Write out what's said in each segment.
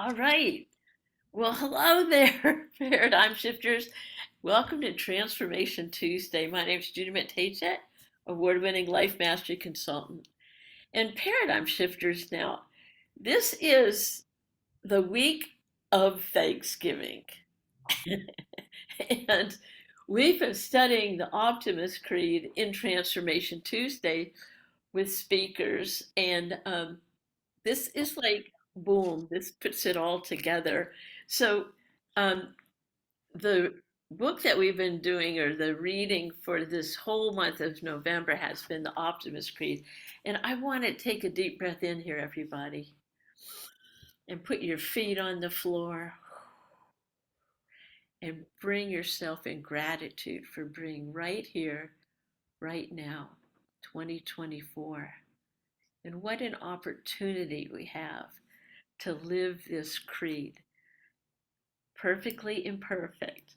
All right. Well, hello there, paradigm shifters. Welcome to Transformation Tuesday. My name is Judy Matejet, award-winning life mastery consultant. And paradigm shifters now, this is the week of Thanksgiving. And we've been studying the Optimist Creed in Transformation Tuesday with speakers. And this is like, boom, this puts it all together. So, um, the book that we've been doing, or the reading for this whole month of November, has been the Optimist Creed. And I want to take a deep breath in here, everybody, and put your feet on the floor and bring yourself in gratitude for being right here, right now, 2024. And what an opportunity we have to live this creed perfectly imperfect.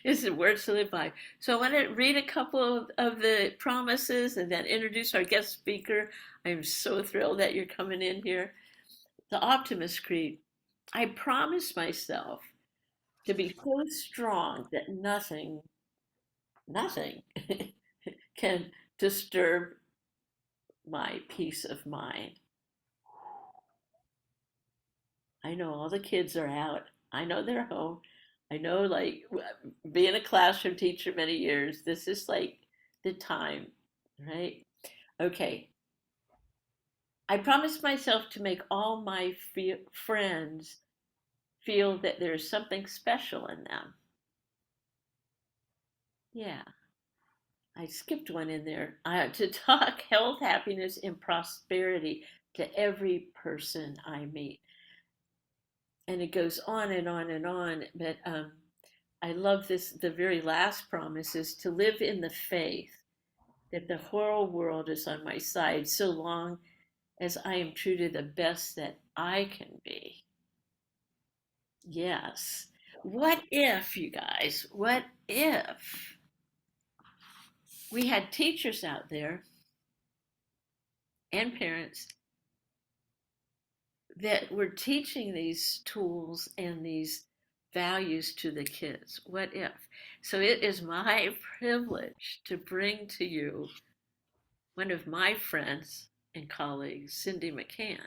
Is the words to live by. So I want to read a couple of the promises and then introduce our guest speaker. I'm so thrilled that you're coming in here. The Optimist Creed. I promise myself to be so strong that nothing can disturb my peace of mind. I know all the kids are out. I know they're home. I know, like, being a classroom teacher many years, this is like the time, right? Okay. I promised myself to make all my friends feel that there's something special in them. Yeah, I skipped one in there. To talk health, happiness, and prosperity to every person I meet. And it goes on and on and on. But I love this. The very last promise is to live in the faith that the whole world is on my side so long as I am true to the best that I can be. Yes. What if, you guys, what if we had teachers out there and parents that were teaching these tools and these values to the kids? What if? So it is my privilege to bring to you one of my friends and colleagues, Cindy McCann,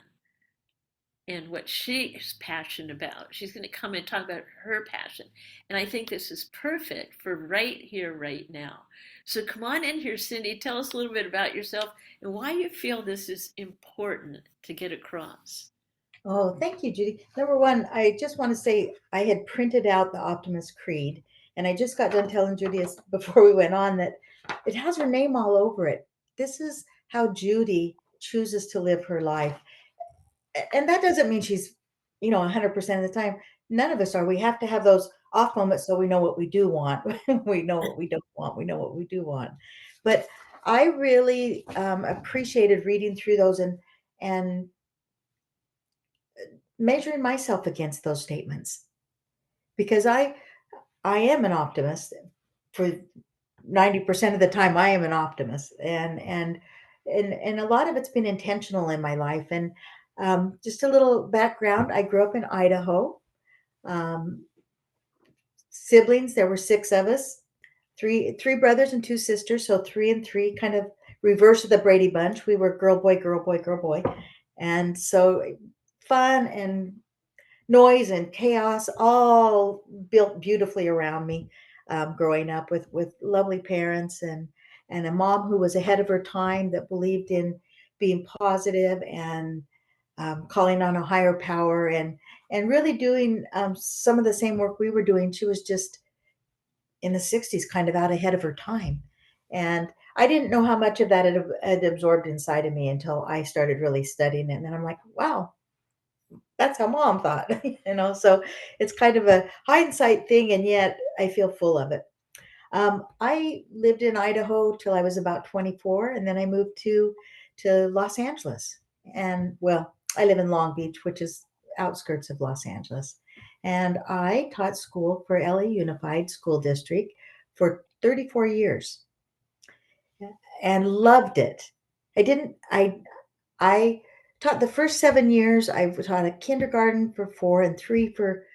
and what she is passionate about. She's going to come and talk about her passion. And I think this is perfect for right here, right now. So come on in here, Cindy. Tell us a little bit about yourself and why you feel this is important to get across. Oh, thank you, Judy. Number one, I just want to say I had printed out the Optimist Creed, and I just got done telling Judy before we went on that it has her name all over it. This is how Judy chooses to live her life. And that doesn't mean she's, 100% of the time. None of us are. We have to have those off moments so we know what we do want. We know what we don't want. We know what we do want. But I really appreciated reading through those and measuring myself against those statements because I am an optimist. For 90% of the time I am an optimist, and a lot of it's been intentional in my life. And just a little background, I grew up in Idaho. um, Siblings, there were six of us, three brothers and two sisters, so three and three, kind of reverse of the Brady Bunch. We were girl boy girl boy girl boy, and so fun and noise and chaos all built beautifully around me. Growing up with lovely parents and a mom who was ahead of her time, that believed in being positive and calling on a higher power, and really doing some of the same work we were doing. She was just in the 60s, kind of out ahead of her time. And I didn't know how much of that had absorbed inside of me until I started really studying it. And then I'm like, wow, that's how mom thought. So it's kind of a hindsight thing, and yet I feel full of it. I lived in Idaho till I was about 24, and then I moved to Los Angeles. And well, I live in Long Beach, which is outskirts of Los Angeles. And I taught school for LA Unified School District for 34 years and loved it. I didn't I taught the first 7 years. I taught a kindergarten for 4 and 3 for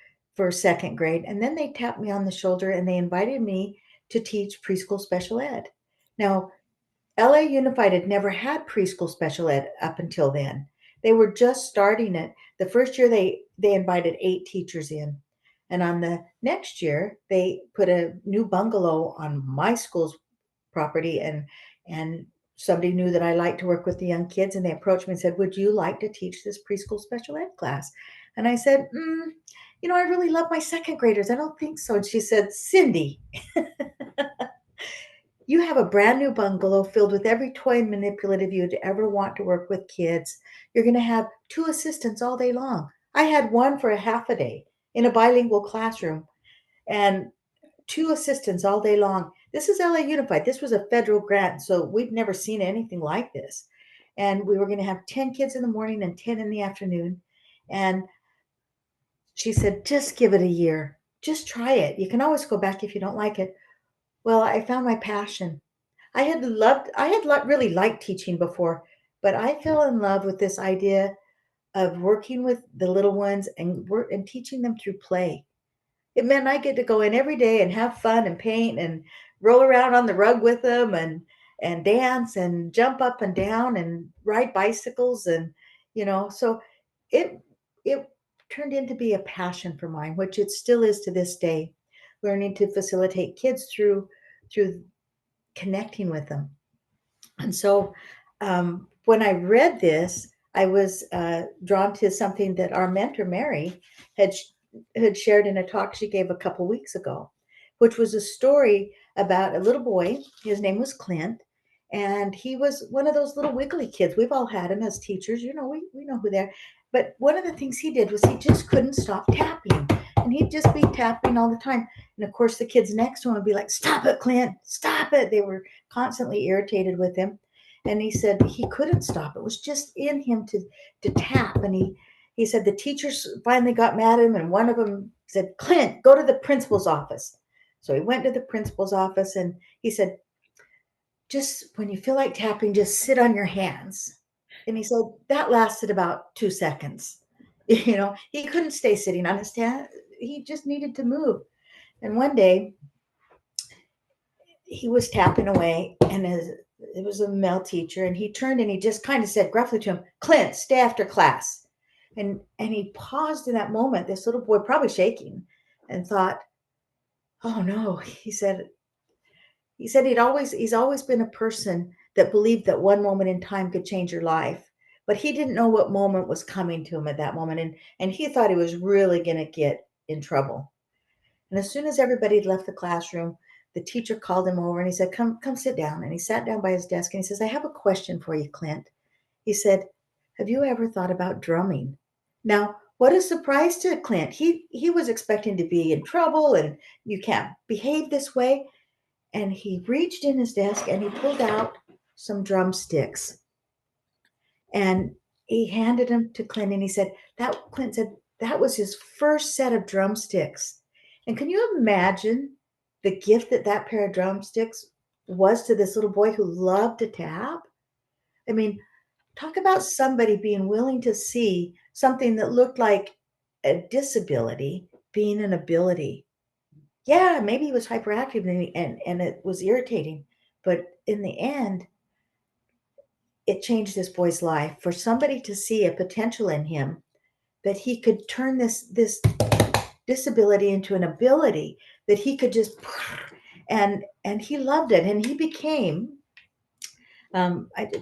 second grade. And then they tapped me on the shoulder and they invited me to teach preschool special ed. Now, LA Unified had never had preschool special ed up until then. They were just starting it. The first year they invited 8 teachers in. And on the next year, they put a new bungalow on my school's property, and somebody knew that I liked to work with the young kids, and they approached me and said, "Would you like to teach this preschool special ed class?" And I said, I really love my second graders. I don't think so. And she said, "Cindy, you have a brand new bungalow filled with every toy and manipulative you'd ever want to work with kids. You're going to have 2 assistants all day long." I had one for a half a day in a bilingual classroom, and 2 assistants all day long. This is LA Unified. This was a federal grant, so we've never seen anything like this. And we were going to have 10 kids in the morning and 10 in the afternoon. And she said, "Just give it a year. Just try it. You can always go back if you don't like it." Well, I found my passion. Really liked teaching before, but I fell in love with this idea of working with the little ones and teaching them through play. It meant I get to go in every day and have fun and paint and roll around on the rug with them and dance and jump up and down and ride bicycles, so it it turned into be a passion for mine, which it still is to this day, learning to facilitate kids through connecting with them. And so, when I read this, I was drawn to something that our mentor Mary had had shared in a talk she gave a couple weeks ago, which was a story about a little boy. His name was Clint, and he was one of those little wiggly kids. We've all had him as teachers, we know who they're. But one of the things he did was he just couldn't stop tapping, and he'd just be tapping all the time. And of course, the kids next to him would be like, "Stop it, Clint! Stop it!" They were constantly irritated with him. And he said he couldn't stop. It was just in him to tap. And he said the teachers finally got mad at him, and one of them said, "Clint, go to the principal's office." So he went to the principal's office, and he said, "Just when you feel like tapping, just sit on your hands." And he said that lasted about 2 seconds. He couldn't stay sitting on his hand. He just needed to move. And one day he was tapping away, and it was a male teacher, and he turned and he just kind of said gruffly to him, "Clint, stay after class." And he paused in that moment, this little boy probably shaking, and thought, "Oh no." He said he's always been a person that believed that one moment in time could change your life, but he didn't know what moment was coming to him at that moment, and he thought he was really going to get in trouble. And as soon as everybody had left the classroom, the teacher called him over and he said, "Come sit down." And he sat down by his desk and he says, "I have a question for you, Clint." He said, "Have you ever thought about drumming?" Now, what a surprise to Clint. He was expecting to be in trouble, and you can't behave this way. And he reached in his desk and he pulled out some drumsticks, and he handed them to Clint, and he said, Clint said that was his first set of drumsticks. And can you imagine the gift that pair of drumsticks was to this little boy who loved to tap? I mean, talk about somebody being willing to see something that looked like a disability being an ability. Yeah, maybe he was hyperactive, and it was irritating, but in the end, it changed this boy's life for somebody to see a potential in him, that he could turn this disability into an ability, that he could just and he loved it, and he became I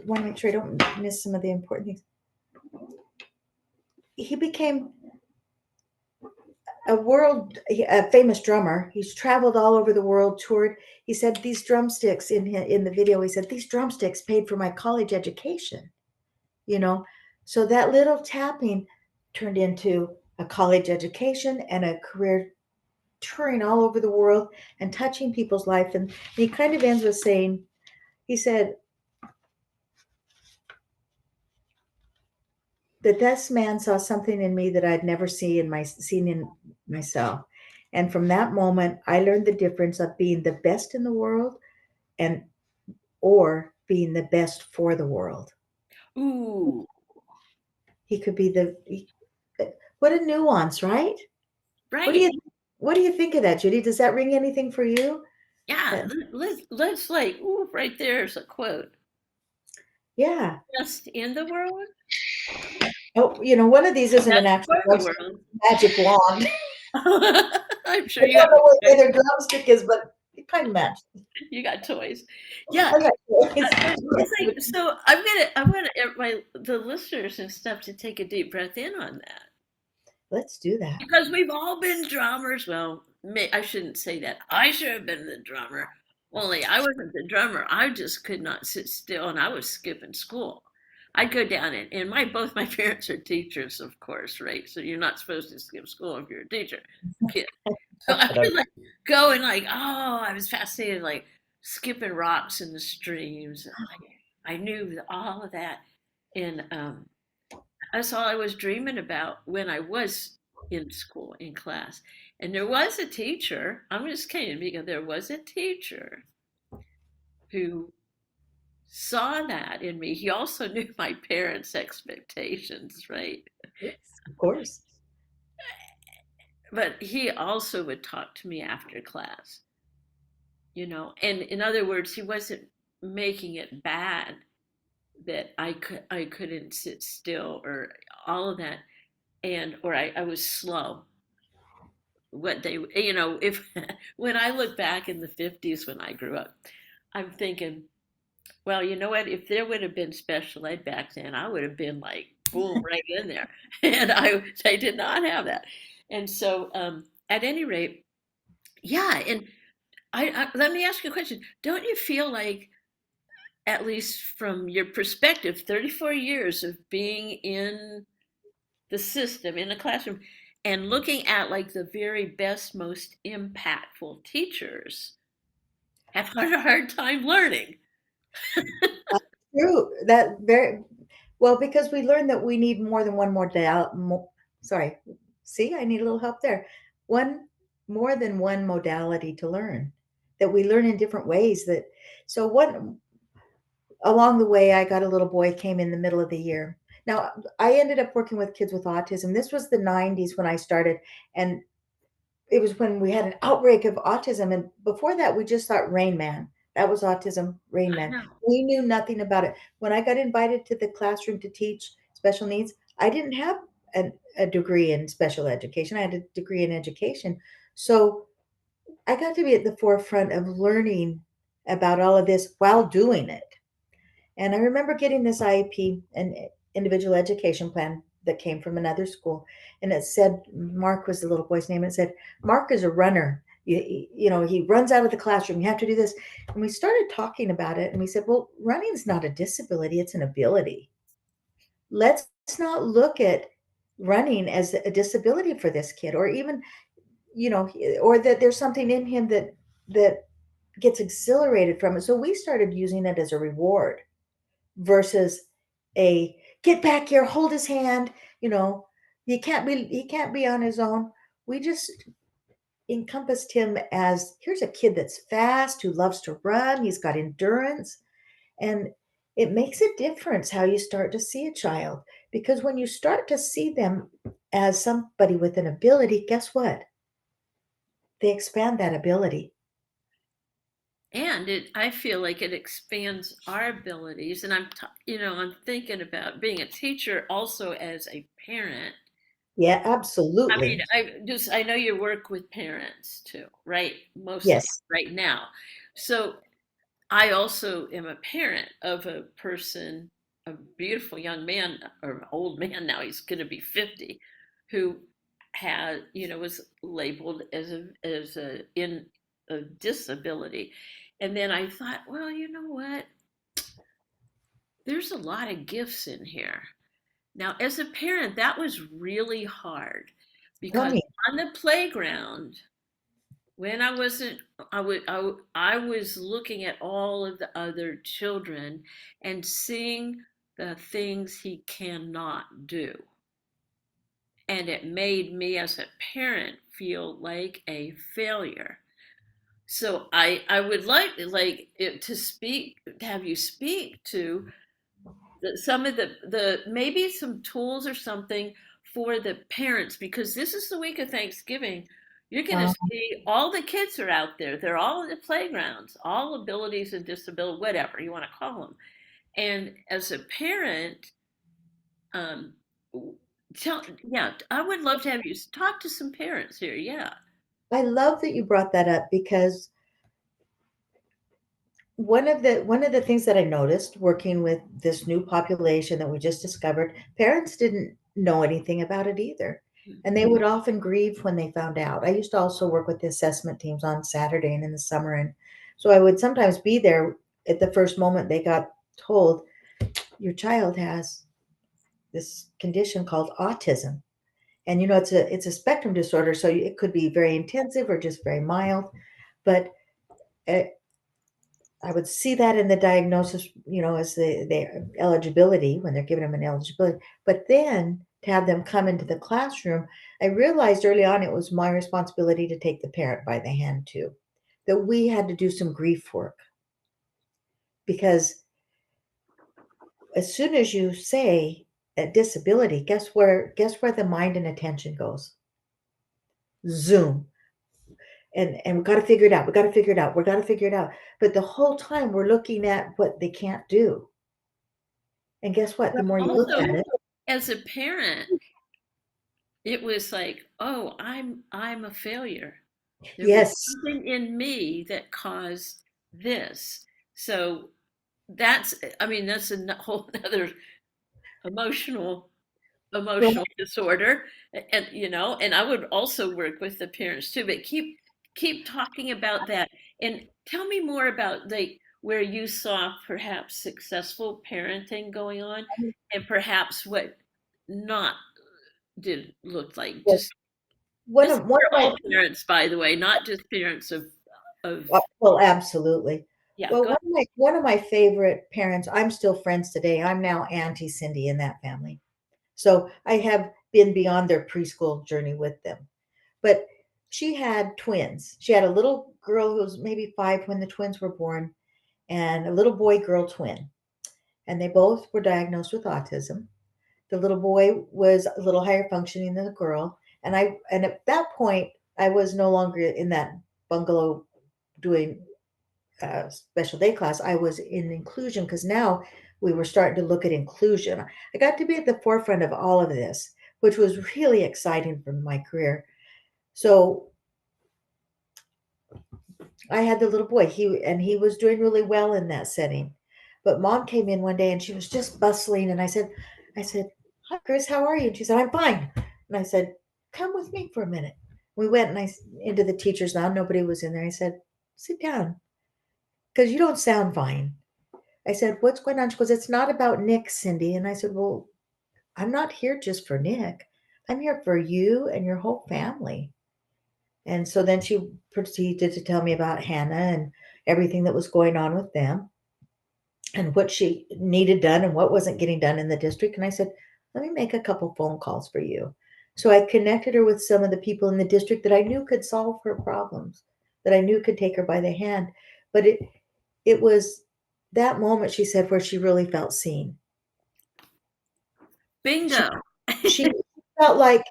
want to make sure I don't miss some of the important things. He became a famous drummer. He's traveled all over the world, toured. He said these drumsticks in the video. He said these drumsticks paid for my college education. You know, so that little tapping turned into a college education and a career touring all over the world and touching people's life. And he kind of ends with saying, he said that this man saw something in me that I'd never seen in myself. And from that moment, I learned the difference of being the best in the world and or being the best for the world. Ooh, he could be what a nuance, right? What do Right. you what do you think of that, Judy? Does that ring anything for you? Yeah. Uh, Let's like, ooh, right there's a quote. yeah. Best in the world, Oh, one of these isn't an best actual for the world. magic wand. I'm I sure you don't have know what the toys. other drumstick is, but it kind of matches. You got toys. Yeah. I got It's like, so I want my the listeners and stuff to take a deep breath in on that. Let's do that. Because we've all been drummers. Well, I shouldn't say that. I should have been the drummer. Only I wasn't the drummer. I just could not sit still, and I was skipping school. I'd go down and my both my parents are teachers, of course, right? So you're not supposed to skip school if you're a teacher, kid. So I would like go and like, oh, I was fascinated, like skipping rocks in the streams. I knew all of that, and that's all I was dreaming about when I was in school, in class. And there was a teacher, I'm just kidding because there was a teacher who saw that in me. He also knew my parents' expectations, right? Yes, of course. But he also would talk to me after class, and in other words, he wasn't making it bad that I couldn't sit still or all of that, and or I was slow. What they, if when I look back in the 50s when I grew up, I'm thinking, well, you know what? If there would have been special ed back then, I would have been like, boom, right in there. And I did not have that. And so, at any rate, yeah. And let me ask you a question. Don't you feel like, at least from your perspective, 34 years of being in the system, in the classroom, and looking at like the very best, most impactful teachers have had a hard time learning? True. That very well because we learned that we need more than one sorry. See, I need a little help there. One more than one modality to learn. That we learn in different ways so one along the way I got a little boy came in the middle of the year. Now, I ended up working with kids with autism. This was the 90s when I started, and it was when we had an outbreak of autism. And before that, we just thought Rain Man. That was autism, Rain I Man. know. We knew nothing about it. When I got invited to the classroom to teach special needs, I didn't have a degree in special education. I had a degree in education. So I got to be at the forefront of learning about all of this while doing it. And I remember getting this IEP, an individual education plan that came from another school. And it said, Mark was the little boy's name. And it said, Mark is a runner. He runs out of the classroom. You have to do this. And we started talking about it. And we said, well, running is not a disability, it's an ability. Let's not look at running as a disability for this kid, or even, or that there's something in him that gets exhilarated from it. So we started using it as a reward versus a get back here, hold his hand, you know, he can't be on his own. We just encompassed him as here's a kid that's fast, who loves to run, he's got endurance, and it makes a difference how you start to see a child because when you start to see them as somebody with an ability, guess what? They expand that ability. And I feel like it expands our abilities. And I'm thinking about being a teacher also as a parent. Yeah, I mean, absolutely. I know you work with parents too, right? Mostly Yes. right now. So I also am a parent of a person, a beautiful young man or an old man now, he's going to be 50, who was labeled as in a disability. And then I thought, well, you know what? There's a lot of gifts in here. Now, as a parent, that was really hard Tell because me. on the playground, when I wasn't, I was looking at all of the other children and seeing the things he cannot do. And it made me as a parent feel like a failure. So I would like it to have you speak to some of the maybe some tools or something for the parents, because this is the week of Thanksgiving. You're going to Uh, see all the kids are out there. They're all in the playgrounds, all abilities and disability, whatever you want to call them. And as a parent, um, yeah, I would love to have you talk to some parents here. Yeah. I love that you brought that up because one of the things that I noticed working with this new population that we just discovered, parents didn't know anything about it either. And they would often grieve when they found out. I used to also work with the assessment teams on Saturday and in the summer. And so I would sometimes be there at the first moment they got told, your child has this condition called autism. And it's a spectrum disorder, so it could be very intensive or just very mild. But uh, I would see that in the diagnosis, as the eligibility when they're giving them an eligibility. But then to have them come into the classroom, I realized early on it was my responsibility to take the parent by the hand too, that we had to do some grief work because as soon as you say a disability, guess where the mind and attention goes? Zoom. And we got to figure it out. We got to figure it out. We got to figure it out. But the whole time we're looking at what they can't do. And guess what? The more you look Also, at it, as a parent, it was like, oh, I'm a failure. There was yes, something in me that caused this. So that's, I mean, that's a whole other emotional well, emotional disorder, and and I would also work with the parents too. But keep talking about that, and tell me more about like where you saw perhaps successful parenting going on, and perhaps what not did look like. well, Just one this is of one for of my all parents, by the way, not just parents of well, absolutely. yeah. Well, Go one of my favorite parents. I'm still friends today. I'm now Auntie Cindy in that family, so I have been beyond their preschool journey with them. But she had twins. She had a little girl who was maybe 5 when the twins were born, and a little boy girl twin, and they both were diagnosed with autism. The little boy was a little higher functioning than the girl, and at that point I was no longer in that bungalow doing special day class. I was in inclusion because now we were starting to look at inclusion. I got to be at the forefront of all of this, which was really exciting for my career. So I had the little boy. He was doing really well in that setting. But mom came in one day and she was just bustling and I said, "Hi Chris, how are you?" And she said, "I'm fine." And I said, "Come with me for a minute." We went into the teacher's lounge. Nobody was in there. I said, "Sit down because you don't sound fine." I said, "What's going on?" She goes, "It's not about Nick, Cindy." And I said, "Well, I'm not here just for Nick. I'm here for you and your whole family." And so then she proceeded to tell me about Hannah and everything that was going on with them and what she needed done and what wasn't getting done in the district. And I said, let me make a couple phone calls for you. So I connected her with some of the people in the district that I knew could solve her problems, that I knew could take her by the hand. But it was that moment, she said, where she really felt seen. She bingo. she felt like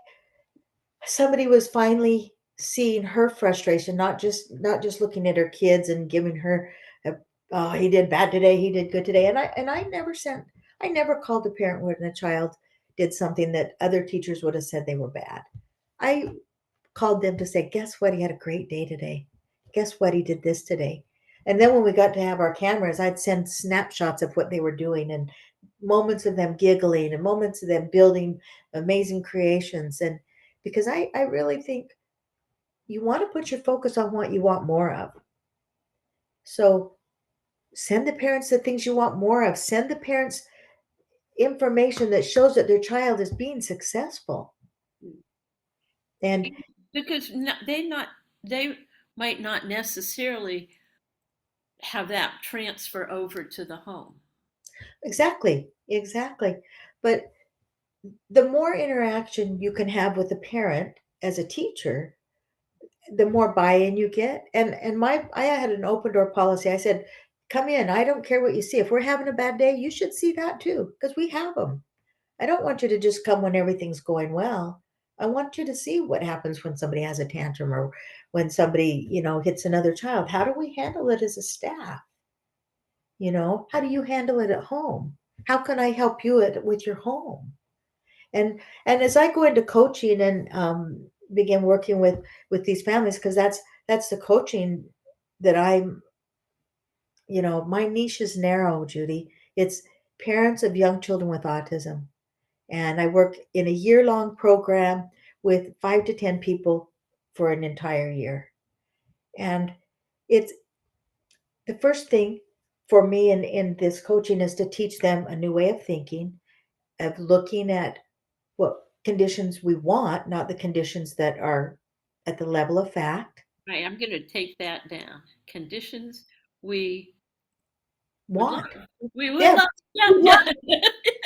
somebody was finally seeing her frustration, not just looking at her kids and giving her a, oh, he did bad today, he did good today. And I never called a parent when a child did something that other teachers would have said they were bad. I called them to say, guess what? He had a great day today. Guess what? He did this today. And then when we got to have our cameras, I'd send snapshots of what they were doing and moments of them giggling and moments of them building amazing creations. And because I really think you want to put your focus on what you want more of. So send the parents the things you want more of. Send the parents information that shows that their child is being successful. And Because they might not necessarily have that transfer over to the home. exactly, exactly. But the more interaction you can have with a parent as a teacher, the more buy-in you get. And I had an open door policy. I said, come in. I don't care what you see. If we're having a bad day, you should see that too, because we have them. I don't want you to just come when everything's going well. I want you to see what happens when somebody has a tantrum or when somebody, hits another child. How do we handle it as a staff? How do you handle it at home? How can I help you with your home? And as I go into coaching and begin working with these families, because that's the coaching that my niche is narrow, Judy. It's parents of young children with autism, and I work in a year-long program with 5 to 10 people for an entire year. And it's the first thing for me in this coaching is to teach them a new way of thinking, of looking at what conditions we want, not the conditions that are at the level of fact. Right, I'm going to take that down. Conditions we would love. Want. We would Yeah, love. Yeah, we yeah, want. yeah,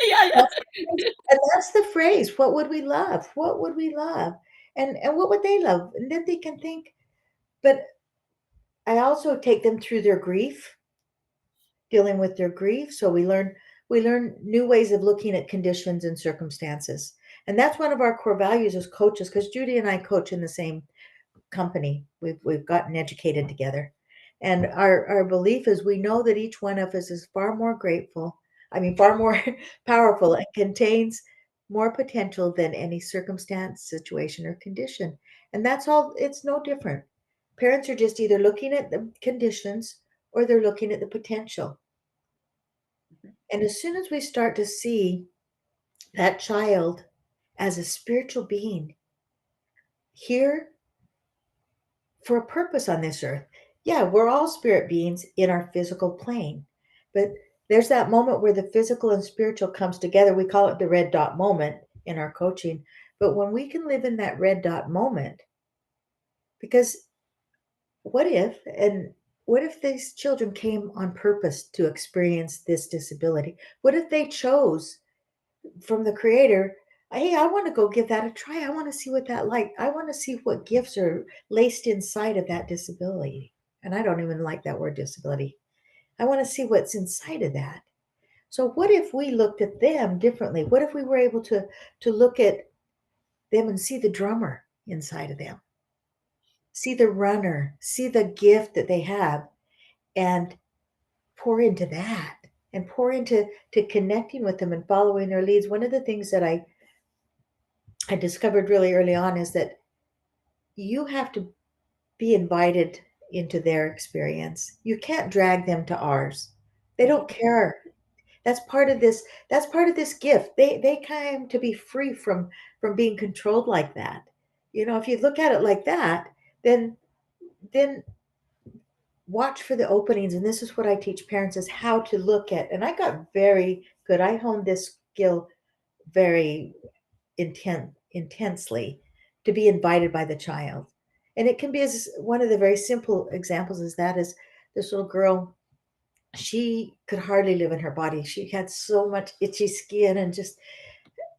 yeah. That's the phrase. And that's the phrase. What would we love? What would we love? And what would they love? And then they can think. But I also take them through their grief, dealing with their grief. So we learn new ways of looking at conditions and circumstances. And that's one of our core values as coaches, because Judy and I coach in the same company. We've gotten educated together. And our belief is we know that each one of us is far more grateful, I mean, far more powerful and contains more potential than any circumstance, situation, or condition. And that's all, it's no different. Parents are just either looking at the conditions or they're looking at the potential. And as soon as we start to see that child as a spiritual being here for a purpose on this earth. Yeah, we're all spirit beings in our physical plane. But there's that moment where the physical and spiritual comes together. We call it the red dot moment in our coaching. But when we can live in that red dot moment, because what if and what if these children came on purpose to experience this disability? What if they chose from the creator, hey, I want to go give that a try. I want to see what that like. I want to see what gifts are laced inside of that disability. And I don't even like that word disability. I want to see what's inside of that. So what if we looked at them differently? What if we were able to look at them and see the drummer inside of them? See the runner, see the gift that they have and pour into that and pour into to connecting with them and following their leads. One of the things that I discovered really early on is that you have to be invited into their experience. You can't drag them to ours. They don't care. That's part of this. That's part of this gift. They come to be free from being controlled like that. If you look at it like that, then watch for the openings. And this is what I teach parents is how to look at. And I got very good. I honed this skill very intensely to be invited by the child. And it can be as one of the very simple examples is that is this little girl, she could hardly live in her body. She had so much itchy skin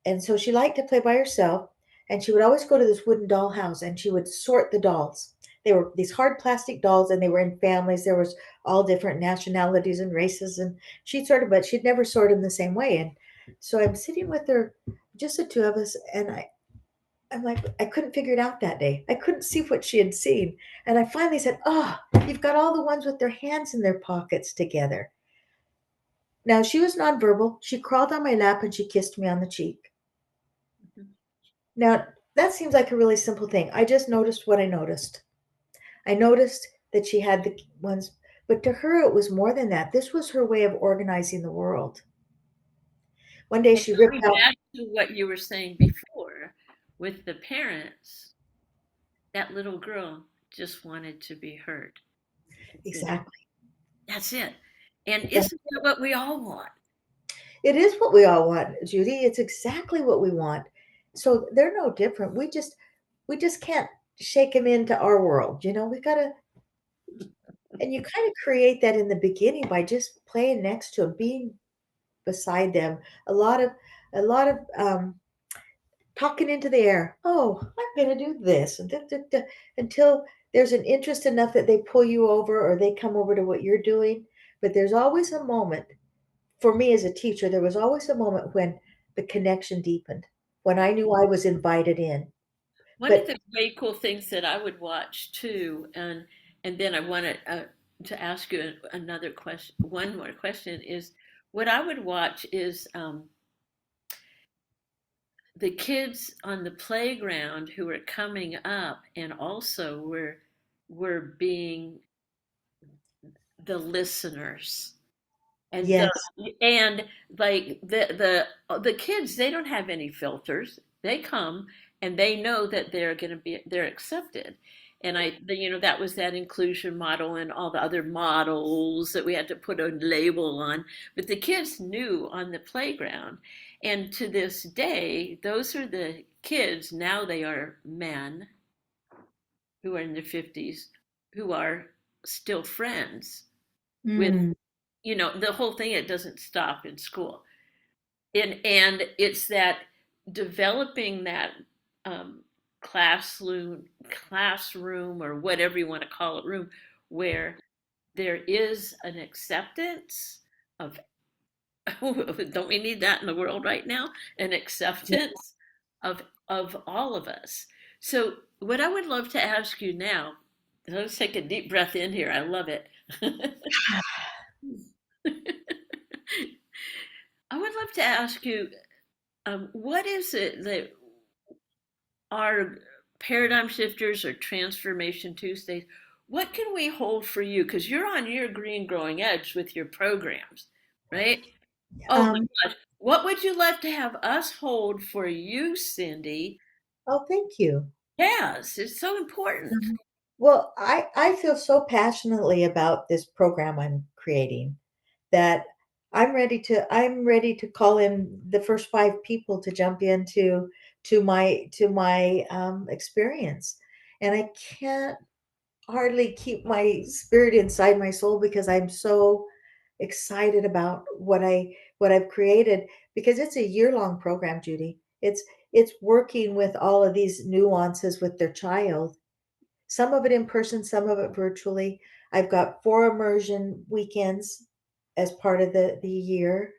and so she liked to play by herself. And she would always go to this wooden doll house and she would sort the dolls. They were these hard plastic dolls and they were in families. There was all different nationalities and races. And she'd sort of, but she'd never sort them the same way. And so I'm sitting with her, just the two of us, and I'm like, I couldn't figure it out that day. I couldn't see what she had seen. And I finally said, oh, you've got all the ones with their hands in their pockets together. Now, she was nonverbal. She crawled on my lap and she kissed me on the cheek. Now, that seems like a really simple thing. I just noticed what I noticed. I noticed that she had the ones, but to her, it was more than that. This was her way of organizing the world. One day And she ripped going out. back to what you were saying before with the parents, that little girl just wanted to be heard. That's it. Exactly. That's it. And That- isn't that what we all want? It is what we all want, Judy. It's exactly what we want. So they're no different. We just can't shake them into our world. We gotta, and you kind of create that in the beginning by just playing next to them, being beside them. A lot of talking into the air. Oh, I'm going to do this, and until there's an interest enough that they pull you over or they come over to what you're doing. but there's always a moment for me as a teacher, there was always a moment when the connection deepened, when I knew I was invited in. One of But the very cool things that I would watch too, and then I wanted to ask you another question. One more question is, what I would watch is the kids on the playground who are coming up, and also were being the listeners. And the yes, and like the kids, they don't have any filters. They come and they know that they're accepted. And that was that inclusion model and all the other models that we had to put a label on. But the kids knew on the playground. And to this day, those are the kids. Now they are men who are in their 50s who are still friends with, mm, the whole thing. It doesn't stop in school, and it's that developing that um, classroom or whatever you want to call it, room where there is an acceptance of don't we need that in the world right now, an acceptance of all of us. So what I would love to ask you now, let's take a deep breath in here. I love it. I would love to ask you, what is it that our paradigm shifters or transformation Tuesdays, what can we hold for you? Because you're on your green growing edge with your programs, right? Oh my um, gosh. What would you love to have us hold for you, Cindy? oh, thank you. Yes, it's so important. Well, I feel so passionately about this program I'm creating that I'm ready to call in the first 5 people to jump into to my experience. And I can't hardly keep my spirit inside my soul because I'm so excited about what I've created because it's a year-long program, Judy. It's working with all of these nuances with their child, some of it in person, some of it virtually. I've got 4 immersion weekends as part of the year.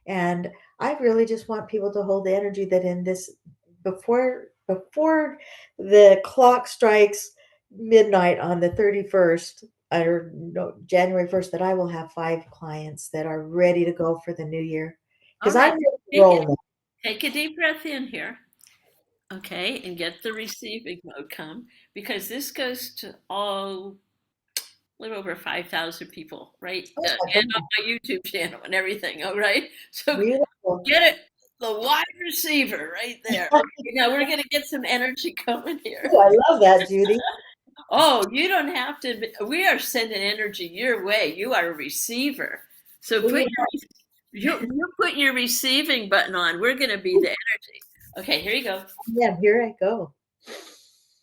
And I really just want people to hold the energy that in this before the clock strikes midnight on the 31st or no, January 1st, that I will have 5 clients that are ready to go for the new year. All Because I'm right. ready to Take roll it. now. Take a deep breath in here. Okay, and get the receiving mode come, because this goes to all a little over 5,000 people, right? Oh my And on goodness. my YouTube channel and everything, all right? So Beautiful. get it, the wide receiver right there. Okay, now we're going to get some energy coming here. Oh, I love that, Judy. Oh, you don't have to, we are sending energy your way. You are a receiver. So Well, you put your receiving button on. We're going to be the energy. Okay, here you go. yeah, here I go.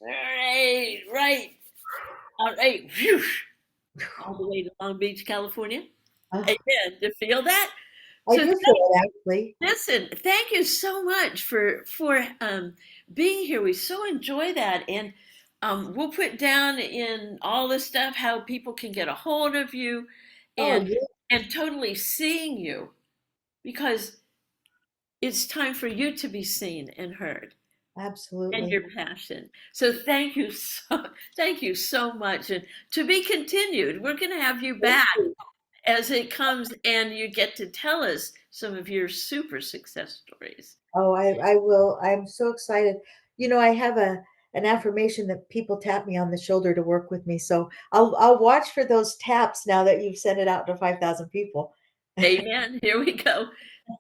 All right, right. All right. Whew. All the way to Long Beach, California. Oh, Amen. You feel that? I So do feel it actually. listen, thank you so much for being here. We so enjoy that, and we'll put down in all this stuff how people can get a hold of you, Oh, and yeah, totally seeing you, because it's time for you to be seen and heard, and absolutely. your passion. So thank you so much, and to be continued. We're going to have you Thank back you. as it comes, and you get to tell us some of your super success stories. Oh, I will. I'm so excited. I have an affirmation that people tap me on the shoulder to work with me. So I'll watch for those taps now that you've sent it out to 5,000 people. Amen. Here we go.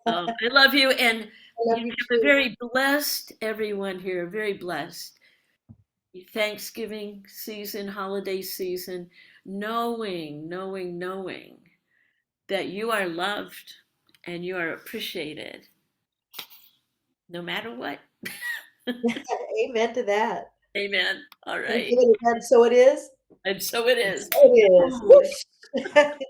I love you, and I love you have a too. very blessed everyone here. Very blessed Thanksgiving season, holiday season, knowing that you are loved and you are appreciated, no matter what. Amen to that. Amen. All And right, so it is. and so it And is. so it is. Ooh. Whoosh.